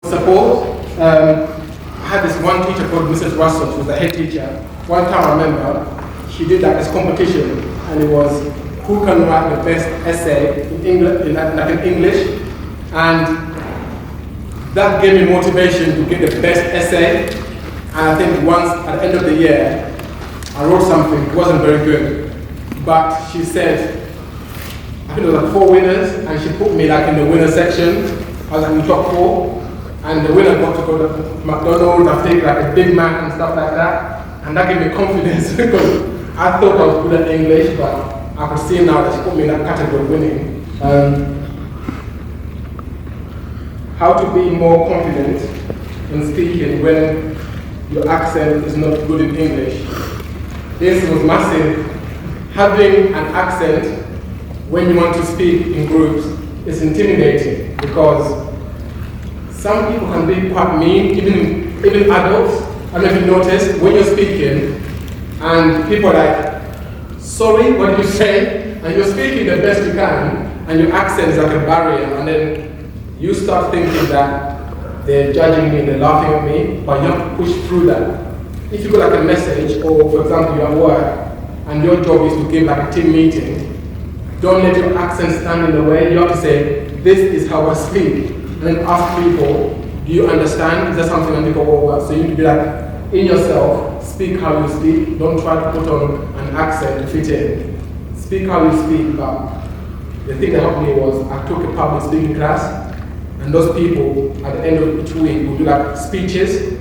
Support. I had this one teacher called Mrs. Russell, she was the head teacher. One time I remember, she did like this competition, and it was who can write the best essay in English, in English, and that gave me motivation to get the best essay. And I think once at the end of the year, I wrote something, it wasn't very good, but she said, I think there was like 4 winners, and she put me like in the winner section. I was like in the top 4. And the winner got to go to McDonald's and take like a Big Mac and stuff like that. And that gave me confidence because I thought I was good at English, but I could see now that she put me in that category of winning. How to be more confident in speaking when your accent is not good in English. This was massive. Having an accent when you want to speak in groups is intimidating because some people can be quite mean, even adults. I don't know if you noticed, when you're speaking, and people are like, sorry, what did you say? And you're speaking the best you can, and your accent is like a barrier, and then you start thinking that they're judging me, they're laughing at me, but you have to push through that. If you got like a message, or for example, you're at work, and your job is to give like a team meeting, don't let your accent stand in the way. You have to say, this is how I speak. And then ask people, do you understand? Is that something I need to go over? So you need to be like, in yourself, speak how you speak. Don't try to put on an accent to fit in. Speak how you speak. But the thing that helped me was I took a public speaking class, and those people at the end of each week will do like speeches,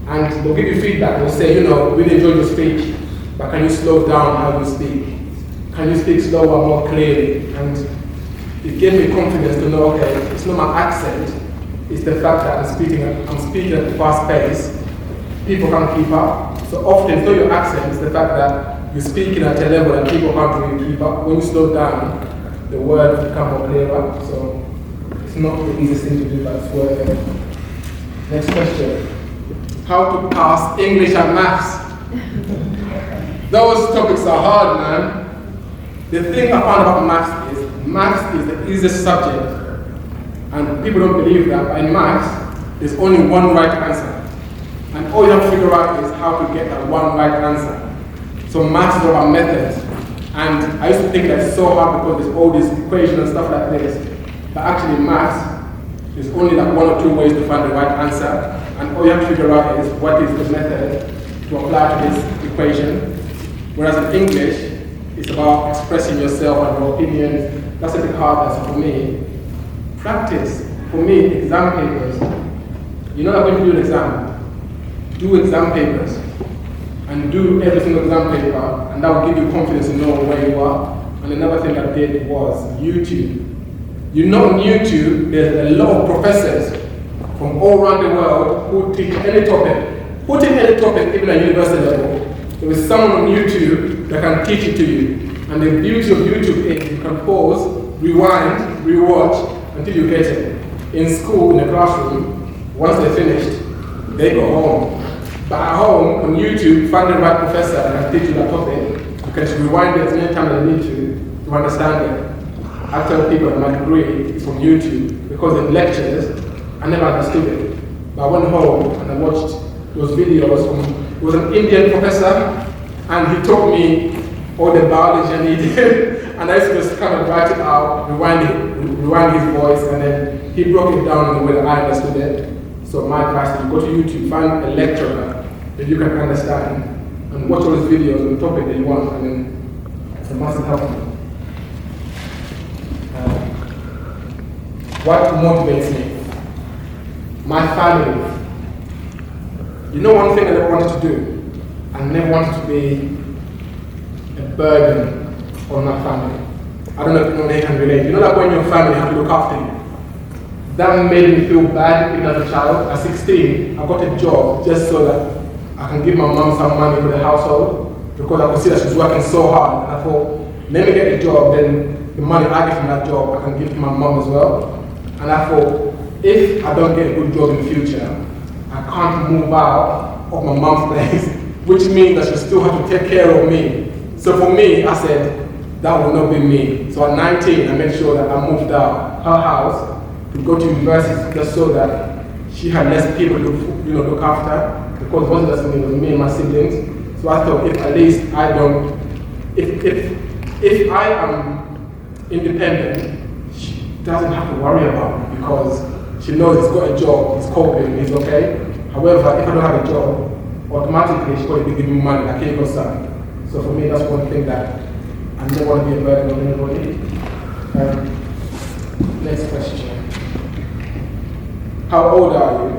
and they'll give you feedback. They'll say, you know, really enjoyed your speech, but can you slow down how you speak? Can you speak slower, more clearly? And it gave me confidence to know, okay, it's not my accent, it's the fact that I'm speaking at a fast pace. People can't keep up. So often it's not your accent, it's the fact that you're speaking at a level that people can't really keep up. When you slow down, the words become more clearer. So it's not the easiest thing to do, but it's worth it. Next question. How to pass English and maths? Those topics are hard, man. The thing I found about maths is the easiest subject, and people don't believe that, but in maths, there's only one right answer. And all you have to figure out is how to get that one right answer. So maths is about methods. And I used to think that it's so hard because there's all these equations and stuff like this. But actually in maths, there's only like 1 or 2 ways to find the right answer. And all you have to figure out is what is the method to apply to this equation. Whereas in English, it's about expressing yourself and your opinions. That's a bit harder. So for me, practice. For me, exam papers. You know that when you do an exam, do exam papers and do every single exam paper, and that will give you confidence to know where you are. And another thing I did was YouTube. You know, on YouTube, there's a lot of professors from all around the world who teach any topic. Who teach any topic, even at university level. There is someone on YouTube that can teach it to you. And the beauty of YouTube is you can pause, rewind, rewatch until you get it. In school, in the classroom, once they're finished, they go home. But at home, on YouTube, find the right professor that can teach you that topic. You can rewind it as many times as you need to understand it. I tell people that my degree is from YouTube because in lectures, I never understood it. But I went home and I watched those videos from, it was an Indian professor, and he taught me all the biology I needed. And I used to just kind of write it out, rewind his voice, and then he broke it down in the way that I understood it. So my advice is go to YouTube, find a lecturer that you can understand, and watch all his videos on the topic that you want, and then it's a massive help. What motivates me? My family. You know one thing I never wanted to do? I never wanted to be a burden on my family. I don't know if they can relate. You know that when your family have to look after you? That made me feel bad even as a child. At 16, I got a job just so that I can give my mom some money for the household because I could see that she's working so hard. And I thought, let me get a job, then the money I get from that job I can give to my mom as well. And I thought, if I don't get a good job in the future, I can't move out of my mom's place, which means that she still have to take care of me. So for me, I said, that will not be me. So at 19, I made sure that I moved out her house to go to university just so that she had less people to look after, because it wasn't just me, it was me and my siblings. So I thought, if at least I don't, if I am independent, she doesn't have to worry about me, because she knows he's got a job, he's coping, he's okay. However, if I don't have a job, automatically she's going to be giving me money, I can't go side. So for me, that's one thing that I never want to be a burden on anybody. Next question. How old are you?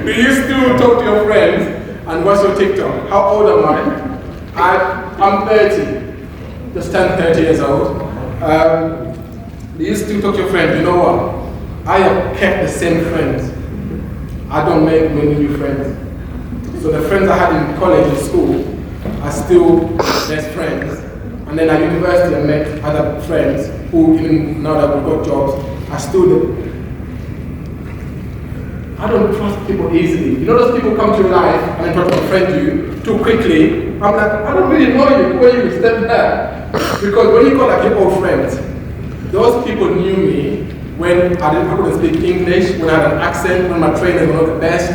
Do you still talk to your friends? And what's your TikTok? How old am I? I'm 30. Just turned 30 years old. Do you still talk to your friends? You know what? I have kept the same friends. I don't make many new friends. So the friends I had in college and school are still best friends. And then at university I met other friends who, even now that we've got jobs, are still there. I don't trust people easily. You know those people come to your life and they try to befriend you too quickly. I'm like, I don't really know you. Who are you? Step back. Because when you call like your old friends, those people knew me when I couldn't speak English, when I had an accent, when my trainers were not the best.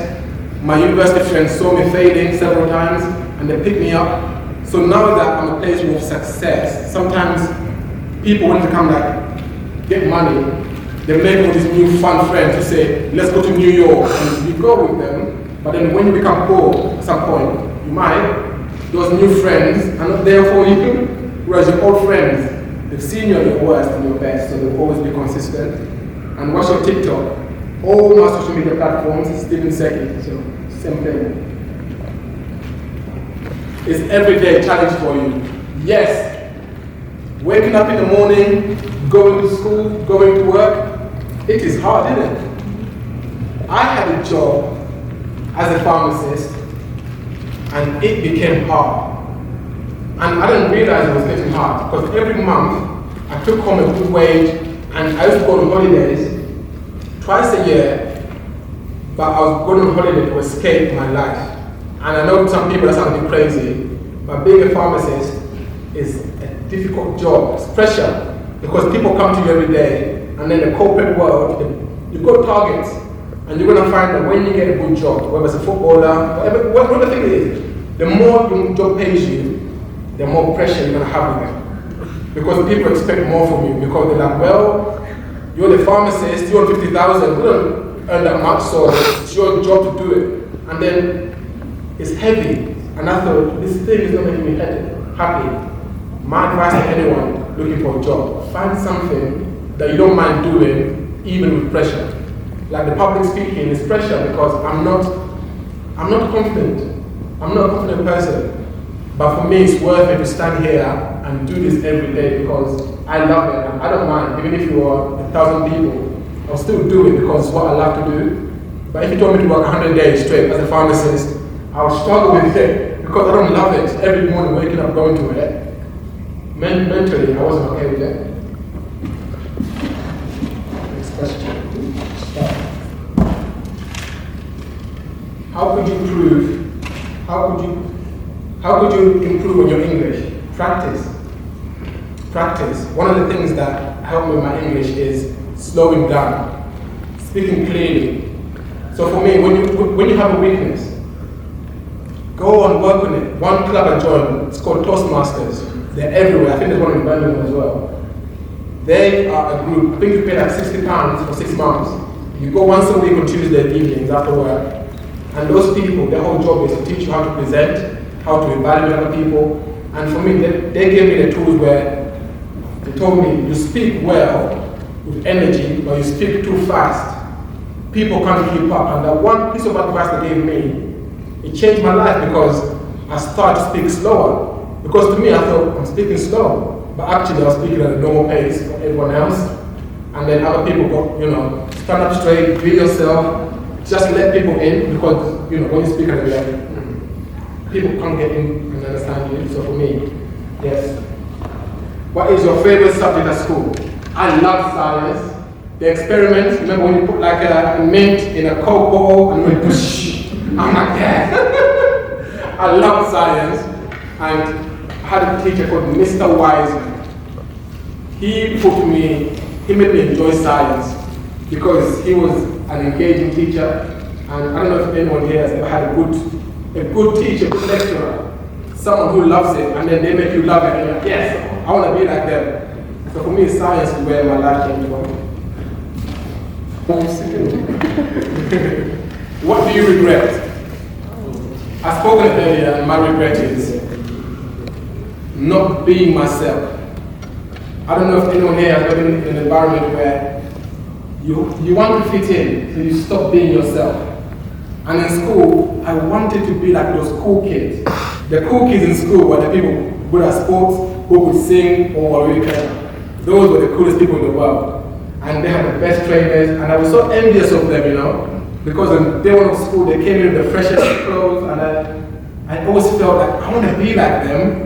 My university friends saw me failing several times and they picked me up. So now that I'm a place of success, sometimes people want to come like get money. They make all these new fun friends who say, let's go to New York, and you go with them. But then when you become poor at some point, you might, those new friends are not there for you. Whereas your old friends, they've seen you at your worst and your best, so they'll always be consistent. And what's your TikTok? All my social media platforms, Stephen Seki, so same thing. It's everyday challenge for you. Yes, waking up in the morning, going to school, going to work, it is hard, isn't it? I had a job as a pharmacist and it became hard. And I didn't realize it was getting hard because every month I took home a good wage and I used to go on holidays twice a year, but I was going on holiday to escape my life. And I know some people that sound a bit crazy, but being a pharmacist is a difficult job. It's pressure because people come to you every day, and then the corporate world, you've got targets, and you're going to find that when you get a good job, whether it's a footballer, whatever the thing is, the more your job pays you, the more pressure you're going to have with it. Because people expect more from you, because they're like, well, you're the pharmacist, you're on 50,000, we don't earn that much, so it's your job to do it. And then it's heavy, and I thought, this thing is not making me happy. My advice to anyone looking for a job, find something that you don't mind doing, even with pressure. Like the public speaking is pressure because I'm not confident. I'm not a confident person. But for me, it's worth it to stand here and do this every day because I love it. And I don't mind, even if you are 1,000 people, I'll still do it because it's what I love to do. But if you told me to work 100 days straight as a pharmacist, I would struggle with it because I don't love it. Every morning waking up going to it. Mentally, I wasn't okay with it. Next question. How could you improve on your English? Practice. One of the things that helped me with my English is slowing down, speaking clearly. So for me, when you have a weakness, go and work on it. One club I joined, it's called Toastmasters. They're everywhere. I think there's one in Birmingham as well. They are a group. I think you pay like £60 for 6 months. You go once a week on Tuesday evenings after work. And those people, their whole job is to teach you how to present, how to evaluate other people. And for me, they gave me the tools where they told me, you speak well with energy, but you speak too fast. People can't keep up. And that one piece of advice they gave me, it changed my life because I started to speak slower. Because to me, I thought I'm speaking slow, but actually I was speaking at a normal pace for everyone else. And then other people go, stand up straight, be yourself, just let people in because, when you speak at a level, people can't get in and understand you. So for me, yes. What is your favorite subject at school? I love science. The experiments, remember when you put like a mint in a Coke bottle and went push, I'm like, yeah. I love science. And I had a teacher called Mr. Wiseman. He made me enjoy science. because he was an engaging teacher, and I don't know if anyone here has ever had a good teacher, good lecturer, someone who loves it, and then they make you love it, and you're like, yes, I want to be like them. So for me, science is where my life came from. What do you regret? I spoke earlier, and my regret is not being myself. I don't know if anyone here has been in an environment where you want to fit in, so you stop being yourself. And in school, I wanted to be like those cool kids. The cool kids in school were the people good at sports, who could sing or were really clever. Those were the coolest people in the world. And they had the best trainers, and I was so envious of them, you know, because on day one of school, they came in with the freshest clothes, and I always felt like I want to be like them.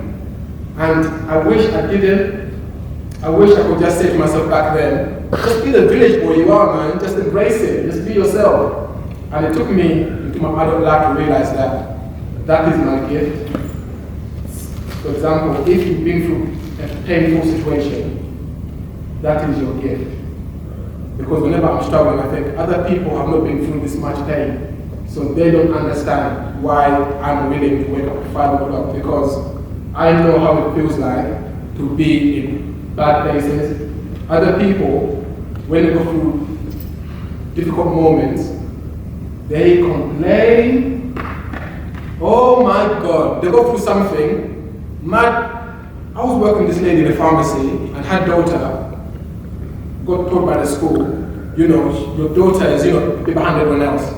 And I wish I didn't. I wish I could just say to myself back then, just be the village boy you are, man. Just embrace it. Just be yourself. And it took me into my adult life to realize that that is my gift. For example, if you've been through a painful situation, that is your gift. Because whenever I'm struggling, I think other people have not been through this much pain. So they don't understand why I'm willing to wake up at 5 o'clock, because I know how it feels like to be in bad places. Other people, when they go through difficult moments, they complain. Oh my God, they go through something mad. I was working with this lady in a pharmacy, and her daughter got told by the school, you know, your daughter is, you know, behind everyone else.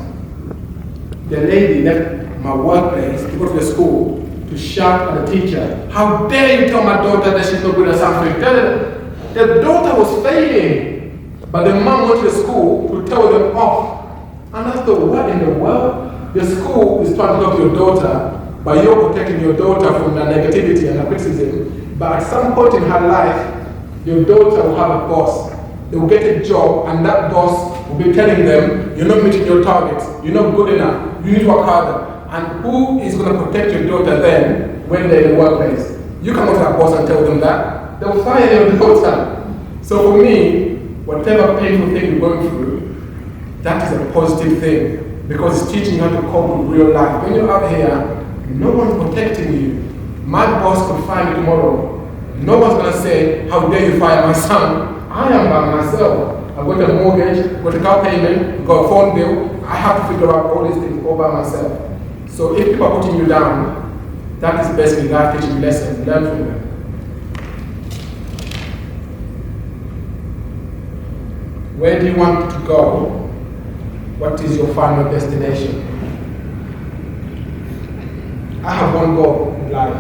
The lady left my workplace to go to the school to shout at the teacher, how dare you tell my daughter that she's not good at something? The daughter was failing, but the mom went to the school to tell them off. And I thought, what in the world? The school is trying to help your daughter, but you're protecting your daughter from the negativity and the criticism. But at some point in her life, your daughter will have a boss. They will get a job, and that boss will be telling them, you're not meeting your targets, you're not good enough, you need to work harder. And who is going to protect your daughter then when they're in the workplace? You come up to that boss and tell them that, they will fire your daughter. So for me, whatever painful thing you're going through, that is a positive thing, because it's teaching you how to cope with real life. When you're out here, no one's protecting you. My boss could fire me tomorrow. No one's going to say, how dare you fire my son? I am by myself. I've got a mortgage, I've got a car payment, I've got a phone bill. I have to figure out all these things all by myself. So if people are putting you down, that is basically life teaching lessons. Learn from them. Where do you want to go? What is your final destination? I have one goal in life.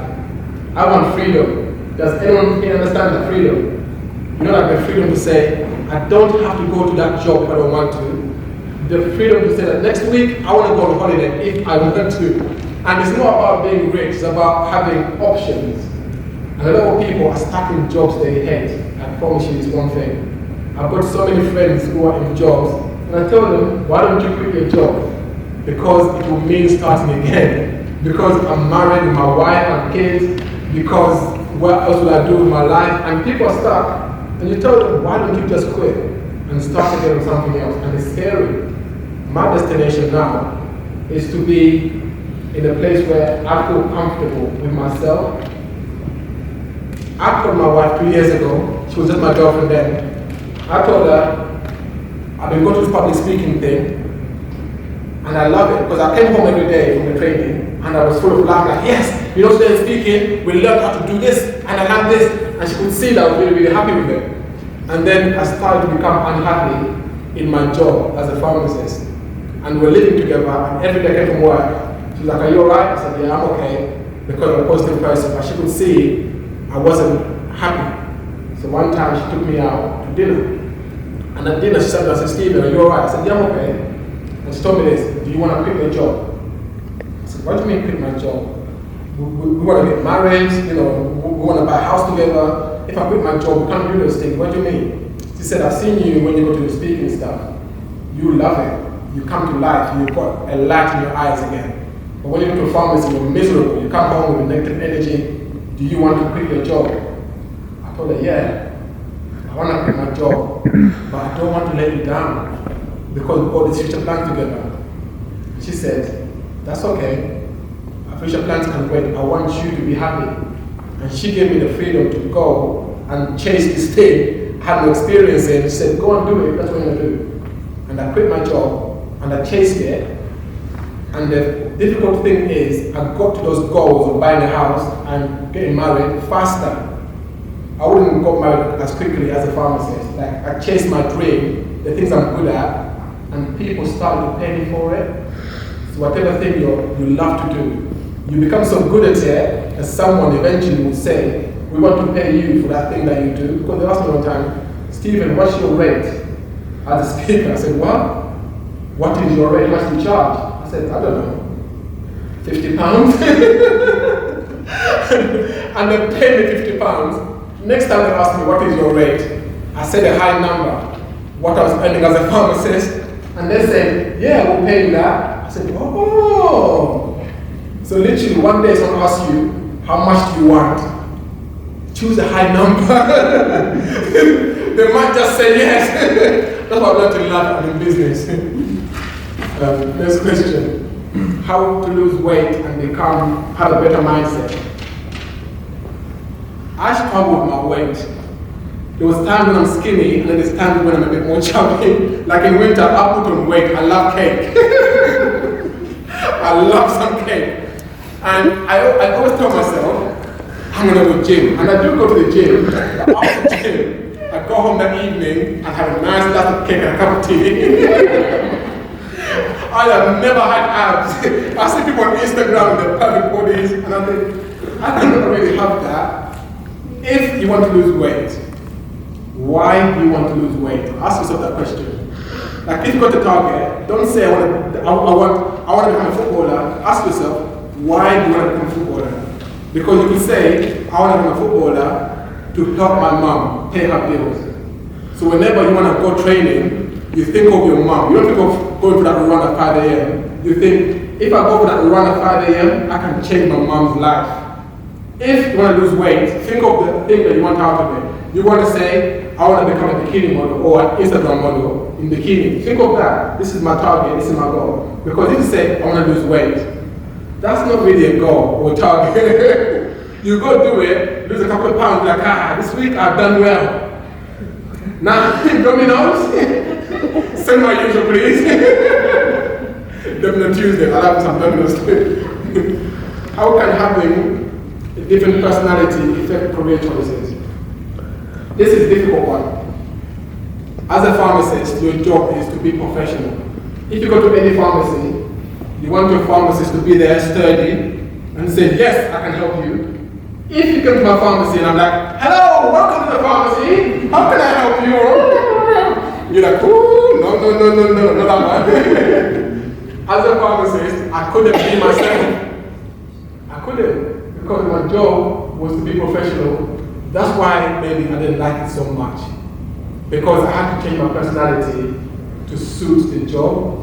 I want freedom. Does anyone here understand the freedom? You know, like the freedom to say, I don't have to go to that job if I don't want to. The freedom to say that next week I want to go on holiday if I want to. And it's not about being rich, it's about having options. And a lot of people are stuck in jobs they hate. I promise you this one thing. I've got so many friends who are in jobs, and I tell them, why don't you quit your job? Because it will mean starting again. Because I'm married with my wife and kids. Because what else will I do with my life? And people are stuck. And you tell them, why don't you just quit and start again with something else? And it's scary. My destination now is to be in a place where I feel comfortable with myself. I told my wife 2 years ago, she was just my girlfriend then, I told her, I've been going to this public speaking thing, and I love it, because I came home every day from the training, and I was full of laughter, like, yes, you know, today speaking, we learned how to do this, and I learned this, and she could see that I was really, really happy with it. And then I started to become unhappy in my job as a pharmacist. And we're living together, and every day I came from work, she was like, are you alright? I said, yeah, I'm okay, because I'm a positive person. But she could see I wasn't happy. So one time she took me out to dinner. And at dinner she said, Stephen, are you alright? I said, yeah, I'm okay. And she told me this, do you want to quit your job? I said, what do you mean quit my job? We want to get married, you know, we want to buy a house together. If I quit my job, we can't do those things. What do you mean? She said, I've seen you when you go to the speaking stuff. You love it. You come to life, you've got a light in your eyes again. But when you go to a pharmacy, you're miserable. You come home with negative energy. Do you want to quit your job? I told her, yeah. I want to quit my job, but I don't want to let you down because we've got this future plan together. She said, that's okay. Our future plans can wait. I want you to be happy. And she gave me the freedom to go and chase this thing. I had no experience in. She said, go and do it. That's what you're going to do. And I quit my job and I chased it. And the difficult thing is, I got to those goals of buying a house and getting married faster. I wouldn't got married as quickly as a pharmacist. Like, I chased my dream, the things I'm good at, and people started to pay me for it. So whatever thing you love to do, you become so good at it, and someone eventually will say, we want to pay you for that thing that you do. Because they asked me one time, Stephen, what's your rate as a speaker? I said, what is your rate? What do you charge? I said, I don't know, £50. And they paid me £50. Next time they asked me, what is your rate? I said a high number, what I was earning as a pharmacist. And they said, yeah, we'll pay you that. I said, oh. So literally one day someone asks you, how much do you want? Choose a high number. They might just say yes. That's what I've learned in life and in business. Next question. How to lose weight and have a better mindset. I struggle with my weight. There was times when I'm skinny, and then there's times when I'm a bit more chubby. Like in winter, I put on weight. I love cake. I love some cake. And I always tell myself, I'm going to go gym. And I do go to the gym. But after the gym, I go home that evening and have a nice glass of cake and a cup of tea. I have never had abs. I see people on Instagram with their perfect bodies, and I think, I cannot really have that. If you want to lose weight, why do you want to lose weight? Ask yourself that question. Like, if you got a target, don't say I want to become a footballer. Ask yourself, why do you want to become a footballer? Because you can say, I want to become a footballer to help my mom pay her bills. So whenever you want to go training, you think of your mom. You don't think of going for that run at 5 a.m. You think, if I go for that run at 5 a.m., I can change my mom's life. If you want to lose weight, think of the thing that you want out of it. You want to say, I want to become a bikini model or an Instagram model in bikini. Think of that. This is my target, this is my goal. Because if you say, I want to lose weight, that's not really a goal or a target. You go do it, lose a couple of pounds, like, this week I've done well. Now, Domino's, send my usual please. Domino Tuesday, I'll have some Domino's too. How can having a different personality affect career choices? This is a difficult one. As a pharmacist, your job is to be professional. If you go to any pharmacy, you want your pharmacist to be there sturdy and say, yes, I can help you. If you come to my pharmacy and I'm like, hello, welcome to the pharmacy, how can I help you? You're like, ooh, no, not that one. As a pharmacist, I couldn't be myself. I couldn't, because my job was to be professional. That's why maybe I didn't like it so much. Because I had to change my personality to suit the job.